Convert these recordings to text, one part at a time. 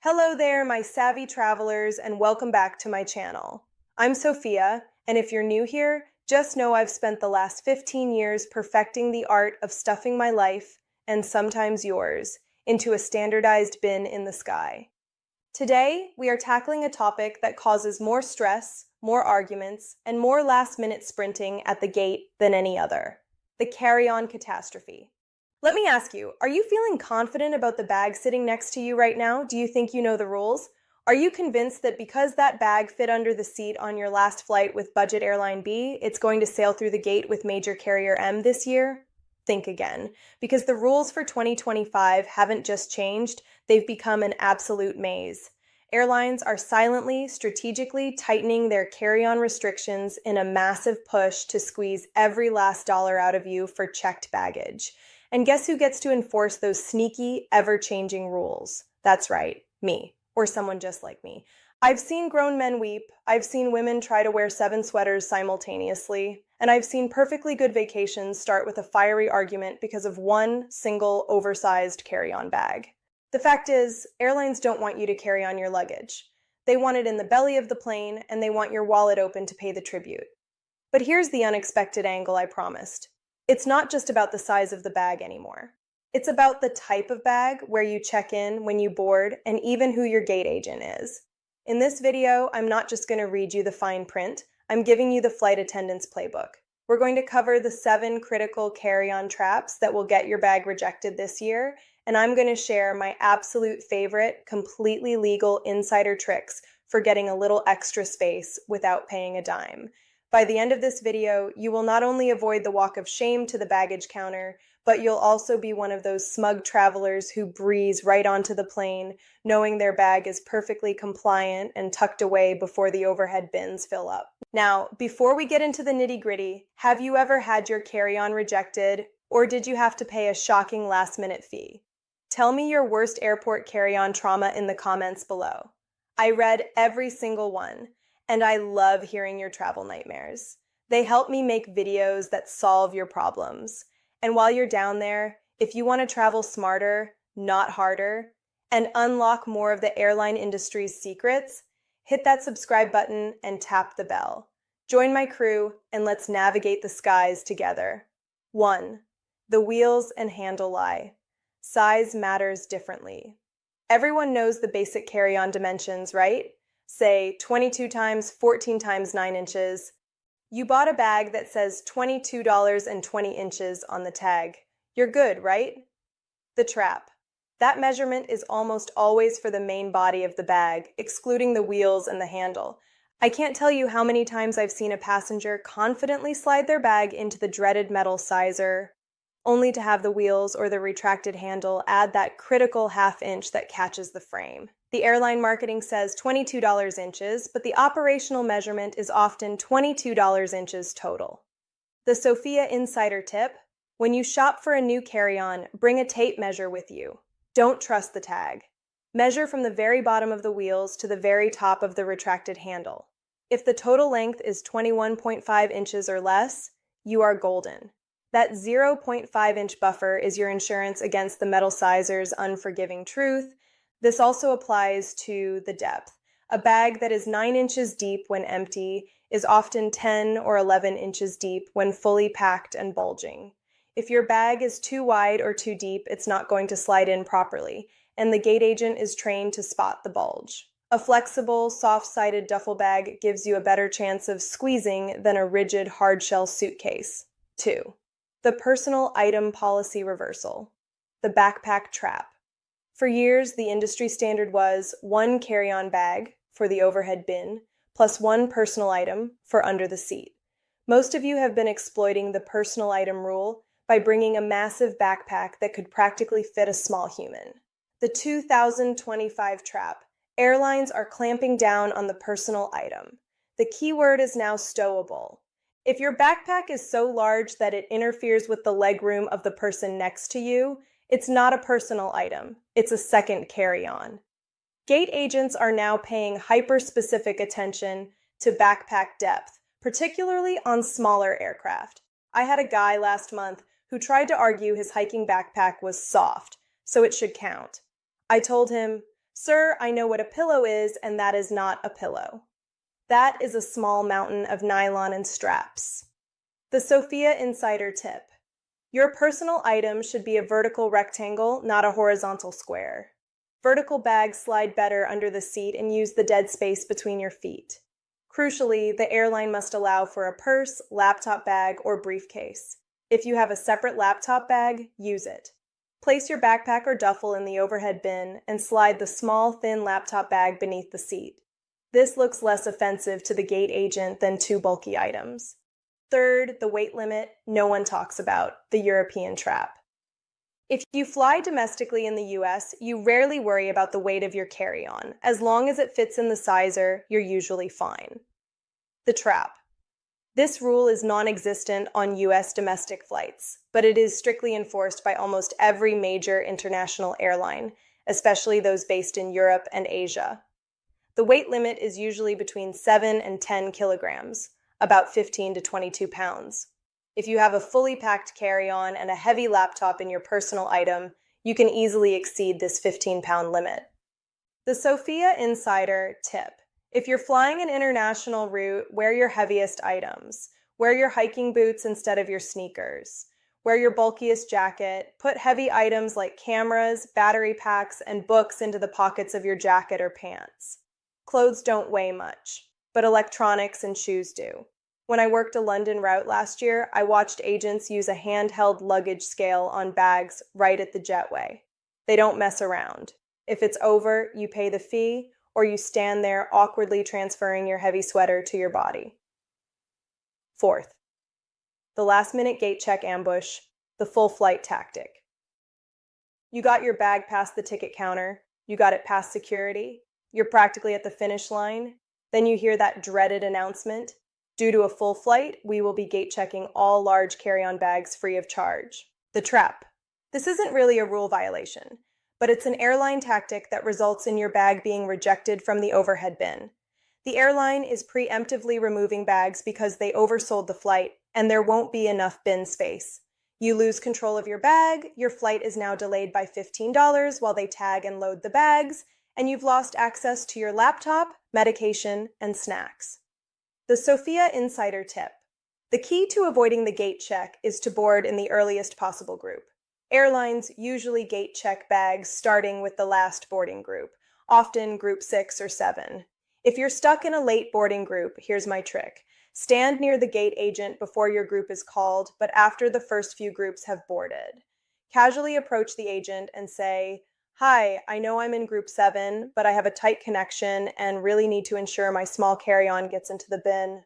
Hello there, my savvy travelers, and welcome back to my channel. I'm Sophia, and if you're new here, just know I've spent the last 15 years perfecting the art of stuffing my life, and sometimes yours, into a standardized bin in the sky. Today, we are tackling a topic that causes more stress, more arguments, and more last-minute sprinting at the gate than any other: the carry-on catastrophe. Let me ask you, are you feeling confident about the bag sitting next to you right now? Do you think you know the rules? Are you convinced that because that bag fit under the seat on your last flight with budget airline B, it's going to sail through the gate with major carrier M this year? Think again, because the rules for 2025 haven't just changed, they've become an absolute maze. Airlines are silently, strategically tightening their carry-on restrictions in a massive push to squeeze every last dollar out of you for checked baggage. And guess who gets to enforce those sneaky, ever-changing rules? That's right, me, or someone just like me. I've seen grown men weep, I've seen women try to wear 7 sweaters simultaneously, and I've seen perfectly good vacations start with a fiery argument because of one single oversized carry-on bag. The fact is, airlines don't want you to carry on your luggage. They want it in the belly of the plane, and they want your wallet open to pay the tribute. But here's the unexpected angle I promised. It's not just about the size of the bag anymore. It's about the type of bag, where you check in, when you board, and even who your gate agent is. In this video, I'm not just going to read you the fine print, I'm giving you the flight attendant's playbook. We're going to cover the 7 critical carry-on traps that will get your bag rejected this year, and I'm going to share my absolute favorite, completely legal insider tricks for getting a little extra space without paying a dime. By the end of this video, you will not only avoid the walk of shame to the baggage counter, but you'll also be one of those smug travelers who breeze right onto the plane, knowing their bag is perfectly compliant and tucked away before the overhead bins fill up. Now, before we get into the nitty-gritty, have you ever had your carry-on rejected, or did you have to pay a shocking last-minute fee? Tell me your worst airport carry-on trauma in the comments below. I read every single one. And I love hearing your travel nightmares. They help me make videos that solve your problems. And while you're down there, if you want to travel smarter, not harder, and unlock more of the airline industry's secrets, hit that subscribe button and tap the bell. Join my crew and let's navigate the skies together. 1. The wheels and handle lie. Size matters differently. Everyone knows the basic carry-on dimensions, right? Say 22 times 14 times 9 inches. You bought a bag that says $22.20 on the tag. You're good, right? The trap. That measurement is almost always for the main body of the bag, excluding the wheels and the handle. I can't tell you how many times I've seen a passenger confidently slide their bag into the dreaded metal sizer, only to have the wheels or the retracted handle add that critical half-inch that catches the frame. The airline marketing says $22 inches, but the operational measurement is often $22 inches total. The Sophia Insider tip: when you shop for a new carry-on, bring a tape measure with you. Don't trust the tag. Measure from the very bottom of the wheels to the very top of the retracted handle. If the total length is 21.5 inches or less, you are golden. That 0.5-inch buffer is your insurance against the metal sizer's unforgiving truth. This also applies to the depth. A bag that is 9 inches deep when empty is often 10 or 11 inches deep when fully packed and bulging. If your bag is too wide or too deep, it's not going to slide in properly, and the gate agent is trained to spot the bulge. A flexible, soft-sided duffel bag gives you a better chance of squeezing than a rigid, hard-shell suitcase. 2. The personal item policy reversal. The backpack trap. For years, the industry standard was 1 carry-on bag for the overhead bin, plus 1 personal item for under the seat. Most of you have been exploiting the personal item rule by bringing a massive backpack that could practically fit a small human. The 2025 trap. Airlines are clamping down on the personal item. The key word is now stowable. If your backpack is so large that it interferes with the legroom of the person next to you, it's not a personal item, it's a second carry-on. Gate agents are now paying hyper-specific attention to backpack depth, particularly on smaller aircraft. I had a guy last month who tried to argue his hiking backpack was soft, so it should count. I told him, Sir, I know what a pillow is, and that is not a pillow. That is a small mountain of nylon and straps. The Sophia Insider Tip. Your personal item should be a vertical rectangle, not a horizontal square. Vertical bags slide better under the seat and use the dead space between your feet. Crucially, the airline must allow for a purse, laptop bag, or briefcase. If you have a separate laptop bag, use it. Place your backpack or duffel in the overhead bin and slide the small, thin laptop bag beneath the seat. This looks less offensive to the gate agent than two bulky items. Third, the weight limit no one talks about, the European trap. If you fly domestically in the US, you rarely worry about the weight of your carry-on. As long as it fits in the sizer, you're usually fine. The trap. This rule is non-existent on US domestic flights, but it is strictly enforced by almost every major international airline, especially those based in Europe and Asia. The weight limit is usually between 7 and 10 kilograms, about 15 to 22 pounds. If you have a fully packed carry-on and a heavy laptop in your personal item, you can easily exceed this 15-pound limit. The Sophia Insider Tip. If you're flying an international route, wear your heaviest items. Wear your hiking boots instead of your sneakers. Wear your bulkiest jacket. Put heavy items like cameras, battery packs, and books into the pockets of your jacket or pants. Clothes don't weigh much, but electronics and shoes do. When I worked a London route last year, I watched agents use a handheld luggage scale on bags right at the jetway. They don't mess around. If it's over, you pay the fee, or you stand there awkwardly transferring your heavy sweater to your body. Fourth, the last-minute gate check ambush, the full flight tactic. You got your bag past the ticket counter, you got it past security, you're practically at the finish line, then you hear that dreaded announcement, due to a full flight, we will be gate checking all large carry-on bags free of charge. The trap. This isn't really a rule violation, but it's an airline tactic that results in your bag being rejected from the overhead bin. The airline is preemptively removing bags because they oversold the flight, and there won't be enough bin space. You lose control of your bag, your flight is now delayed by $15 while they tag and load the bags, and you've lost access to your laptop, medication, and snacks. The Sophia Insider Tip. The key to avoiding the gate check is to board in the earliest possible group. Airlines usually gate check bags starting with the last boarding group, often group 6 or 7. If you're stuck in a late boarding group, here's my trick. Stand near the gate agent before your group is called, but after the first few groups have boarded. Casually approach the agent and say, "Hi, I know I'm in group 7, but I have a tight connection and really need to ensure my small carry-on gets into the bin.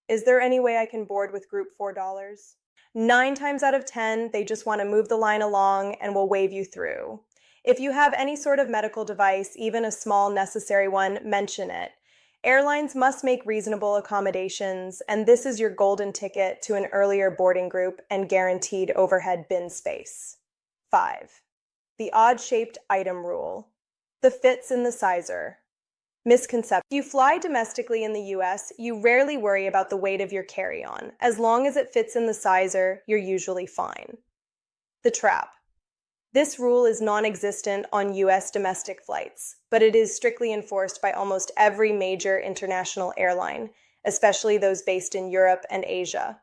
Is there any way I can board with group $4? 9 times out of 10, they just want to move the line along and will wave you through. If you have any sort of medical device, even a small necessary one, mention it. Airlines must make reasonable accommodations, and this is your golden ticket to an earlier boarding group and guaranteed overhead bin space. 5. The odd-shaped item rule. The fits in the sizer. Misconception. If you fly domestically in the US, you rarely worry about the weight of your carry-on. As long as it fits in the sizer, you're usually fine. The trap. This rule is non-existent on US domestic flights, but it is strictly enforced by almost every major international airline, especially those based in Europe and Asia.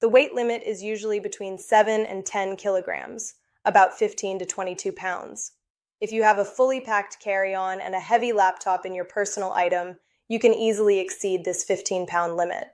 The weight limit is usually between 7 and 10 kilograms, about 15 to 22 pounds. If you have a fully packed carry-on and a heavy laptop in your personal item, you can easily exceed this 15-pound limit.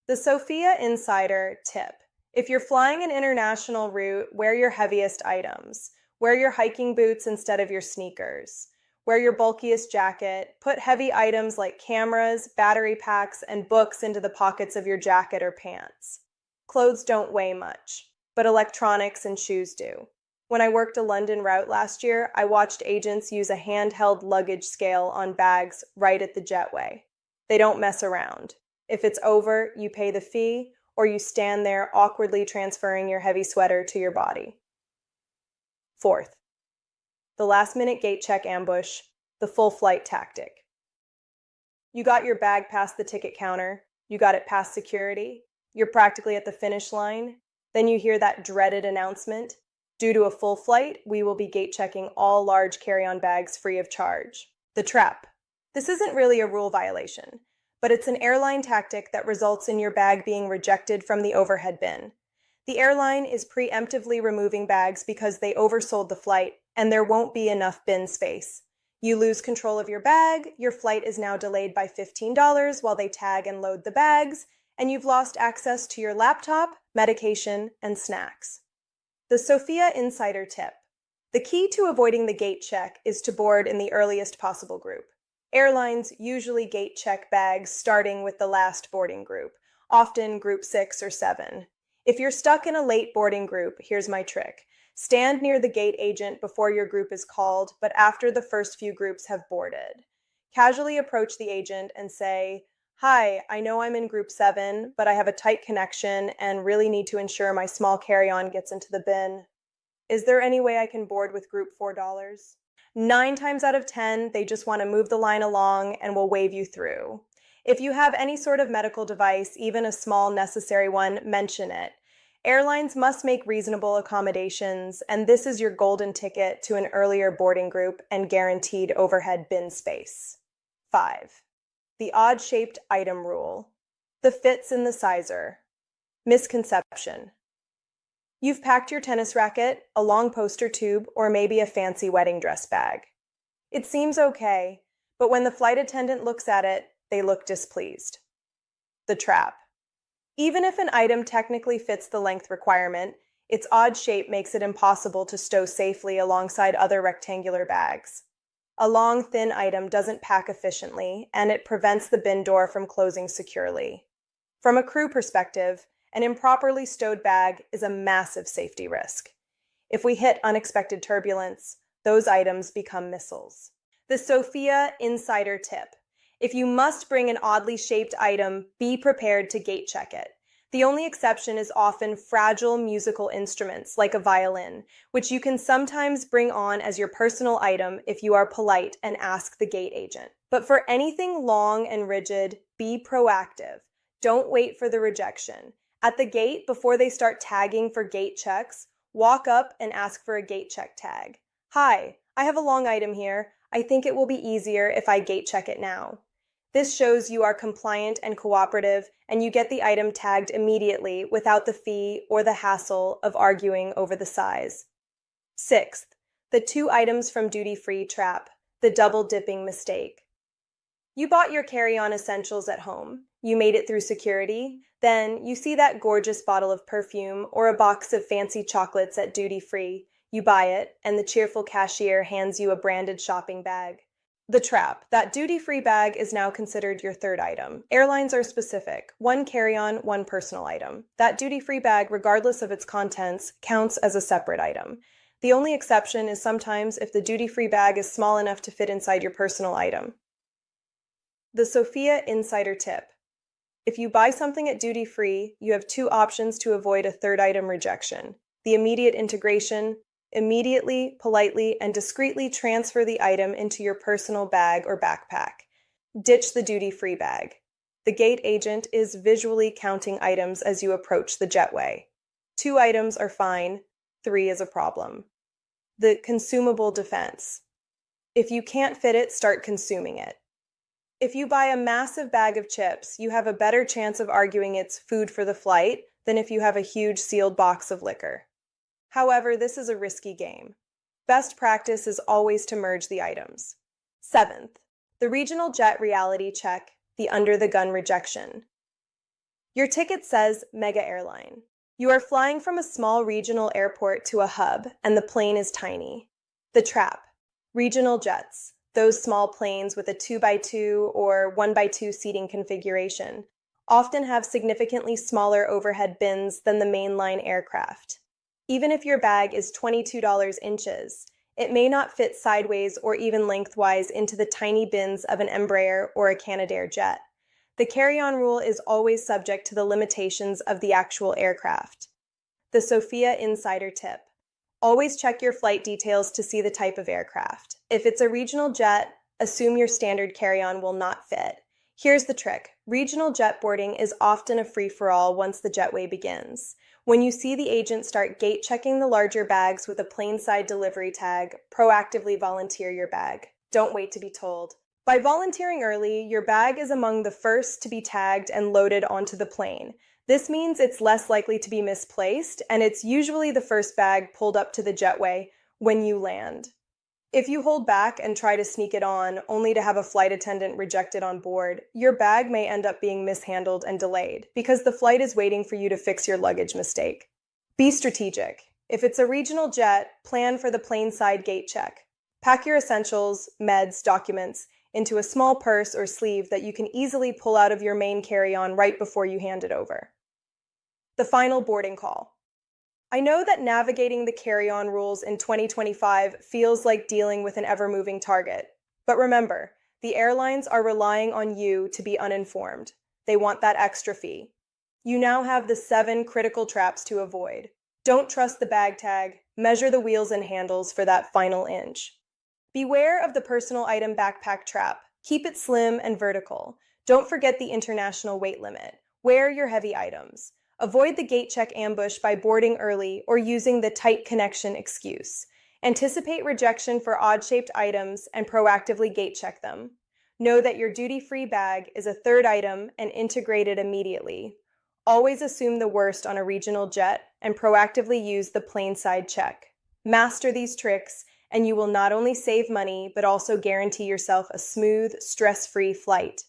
The Sophia Insider Tip. If you're flying an international route, wear your heaviest items. Wear your hiking boots instead of your sneakers. Wear your bulkiest jacket. Put heavy items like cameras, battery packs, and books into the pockets of your jacket or pants. Clothes don't weigh much, but electronics and shoes do. When I worked a London route last year, I watched agents use a handheld luggage scale on bags right at the jetway. They don't mess around. If it's over, you pay the fee, or you stand there awkwardly transferring your heavy sweater to your body. Fourth, the last-minute gate check ambush, the full flight tactic. You got your bag past the ticket counter, you got it past security, you're practically at the finish line, then you hear that dreaded announcement, Due to a full flight, we will be gate checking all large carry-on bags free of charge. The trap. This isn't really a rule violation, but it's an airline tactic that results in your bag being rejected from the overhead bin. The airline is preemptively removing bags because they oversold the flight, and there won't be enough bin space. You lose control of your bag, your flight is now delayed by $15 while they tag and load the bags, and you've lost access to your laptop, medication, and snacks. The Sophia Insider Tip. The key to avoiding the gate check is to board in the earliest possible group. Airlines usually gate check bags starting with the last boarding group, often group 6 or 7. If you're stuck in a late boarding group, here's my trick. Stand near the gate agent before your group is called, but after the first few groups have boarded. Casually approach the agent and say, "Hi, I know I'm in group 7, but I have a tight connection and really need to ensure my small carry-on gets into the bin. Is there any way I can board with group $4? 9 times out of 10, they just want to move the line along and will wave you through. If you have any sort of medical device, even a small necessary one, mention it. Airlines must make reasonable accommodations, and this is your golden ticket to an earlier boarding group and guaranteed overhead bin space. 5. The odd-shaped item rule. The fits in the sizer. Misconception. You've packed your tennis racket, a long poster tube, or maybe a fancy wedding dress bag. It seems okay, but when the flight attendant looks at it, they look displeased. The trap. Even if an item technically fits the length requirement, its odd shape makes it impossible to stow safely alongside other rectangular bags. A long, thin item doesn't pack efficiently, and it prevents the bin door from closing securely. From a crew perspective, an improperly stowed bag is a massive safety risk. If we hit unexpected turbulence, those items become missiles. The Sophia Insider Tip. If you must bring an oddly shaped item, be prepared to gate check it. The only exception is often fragile musical instruments like a violin, which you can sometimes bring on as your personal item if you are polite and ask the gate agent. But for anything long and rigid, be proactive. Don't wait for the rejection. At the gate, before they start tagging for gate checks, walk up and ask for a gate check tag. "Hi, I have a long item here. I think it will be easier if I gate check it now." This shows you are compliant and cooperative, and you get the item tagged immediately without the fee or the hassle of arguing over the size. 6th, the 2 items from duty-free trap, the double-dipping mistake. You bought your carry-on essentials at home. You made it through security. Then you see that gorgeous bottle of perfume or a box of fancy chocolates at duty-free. You buy it, and the cheerful cashier hands you a branded shopping bag. The trap. That duty-free bag is now considered your 3rd item. Airlines are specific. 1 carry-on, 1 personal item. That duty-free bag, regardless of its contents, counts as a separate item. The only exception is sometimes if the duty-free bag is small enough to fit inside your personal item. The Sophia Insider Tip. If you buy something at duty-free, you have 2 options to avoid a 3rd item rejection. The immediate integration. Immediately, politely, and discreetly transfer the item into your personal bag or backpack. Ditch the duty-free bag. The gate agent is visually counting items as you approach the jetway. 2 items are fine, 3 is a problem. The consumable defense. If you can't fit it, start consuming it. If you buy a massive bag of chips, you have a better chance of arguing it's food for the flight than if you have a huge sealed box of liquor. However, this is a risky game. Best practice is always to merge the items. 7th, the regional jet reality check, the under-the-gun rejection. Your ticket says Mega Airline. You are flying from a small regional airport to a hub, and the plane is tiny. The trap. Regional jets, those small planes with a 2x2 or 1x2 seating configuration, often have significantly smaller overhead bins than the mainline aircraft. Even if your bag is $22 inches, it may not fit sideways or even lengthwise into the tiny bins of an Embraer or a Canadair jet. The carry-on rule is always subject to the limitations of the actual aircraft. The Sophia Insider Tip. Always check your flight details to see the type of aircraft. If it's a regional jet, assume your standard carry-on will not fit. Here's the trick. Regional jet boarding is often a free-for-all once the jetway begins. When you see the agent start gate checking the larger bags with a plain side delivery tag, proactively volunteer your bag. Don't wait to be told. By volunteering early, your bag is among the first to be tagged and loaded onto the plane. This means it's less likely to be misplaced, and it's usually the first bag pulled up to the jetway when you land. If you hold back and try to sneak it on, only to have a flight attendant reject it on board, your bag may end up being mishandled and delayed because the flight is waiting for you to fix your luggage mistake. Be strategic. If it's a regional jet, plan for the plane side gate check. Pack your essentials, meds, documents into a small purse or sleeve that you can easily pull out of your main carry-on right before you hand it over. The final boarding call. I know that navigating the carry-on rules in 2025 feels like dealing with an ever-moving target. But remember, the airlines are relying on you to be uninformed. They want that extra fee. You now have the 7 critical traps to avoid. Don't trust the bag tag. Measure the wheels and handles for that final inch. Beware of the personal item backpack trap. Keep it slim and vertical. Don't forget the international weight limit. Wear your heavy items. Avoid the gate check ambush by boarding early or using the tight connection excuse. Anticipate rejection for odd-shaped items and proactively gate check them. Know that your duty-free bag is a third item and integrated immediately. Always assume the worst on a regional jet and proactively use the plane side check. Master these tricks, and you will not only save money, but also guarantee yourself a smooth, stress-free flight.